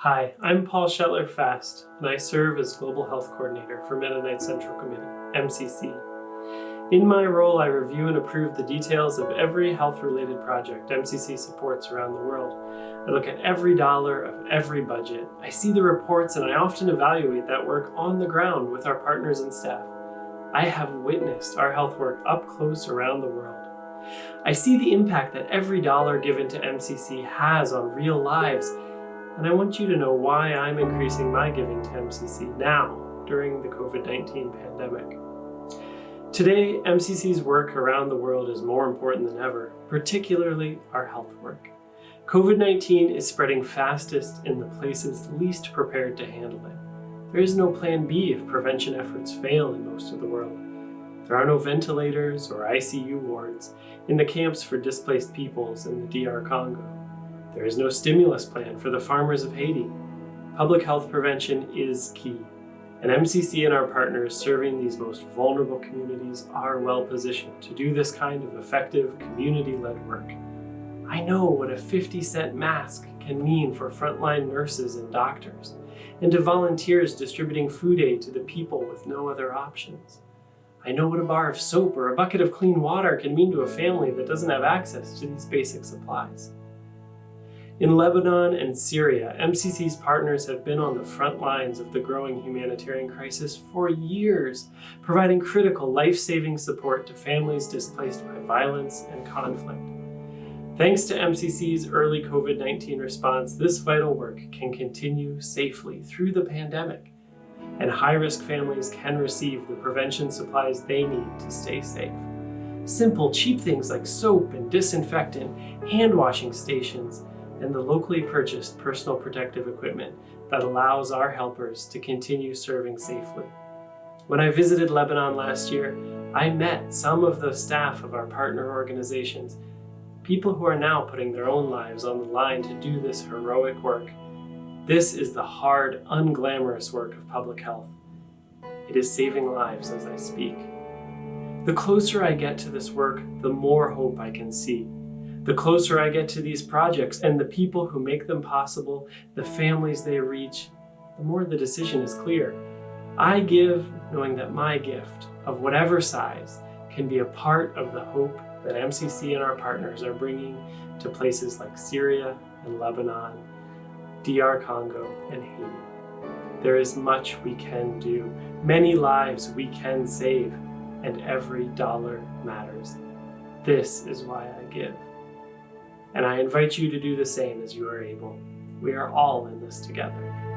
Hi, I'm Paul Shetler Fast, and I serve as Global Health Coordinator for Mennonite Central Committee, MCC. In my role, I review and approve the details of every health-related project MCC supports around the world. I look at every dollar of every budget. I see the reports, and I often evaluate that work on the ground with our partners and staff. I have witnessed our health work up close around the world. I see the impact that every dollar given to MCC has on real lives, and I want you to know why I'm increasing my giving to MCC now, during the COVID-19 pandemic. Today, MCC's work around the world is more important than ever, particularly our health work. COVID-19 is spreading fastest in the places least prepared to handle it. There is no plan B if prevention efforts fail in most of the world. There are no ventilators or ICU wards in the camps for displaced peoples in the DR Congo. There is no stimulus plan for the farmers of Haiti. Public health prevention is key, and MCC and our partners serving these most vulnerable communities are well positioned to do this kind of effective community-led work. I know what a 50-cent mask can mean for frontline nurses and doctors, and to volunteers distributing food aid to the people with no other options. I know what a bar of soap or a bucket of clean water can mean to a family that doesn't have access to these basic supplies. In Lebanon and Syria, MCC's partners have been on the front lines of the growing humanitarian crisis for years, providing critical life-saving support to families displaced by violence and conflict. Thanks to MCC's early COVID-19 response, this vital work can continue safely through the pandemic, and high-risk families can receive the prevention supplies they need to stay safe. Simple, cheap things like soap and disinfectant, hand-washing stations, and the locally purchased personal protective equipment that allows our helpers to continue serving safely. When I visited Lebanon last year, I met some of the staff of our partner organizations, people who are now putting their own lives on the line to do this heroic work. This is the hard, unglamorous work of public health. It is saving lives as I speak. The closer I get to this work, the more hope I can see. The closer I get to these projects and the people who make them possible, the families they reach, the more the decision is clear. I give knowing that my gift, of whatever size, can be a part of the hope that MCC and our partners are bringing to places like Syria and Lebanon, DR Congo, and Haiti. There is much we can do, many lives we can save, and every dollar matters. This is why I give. And I invite you to do the same as you are able. We are all in this together.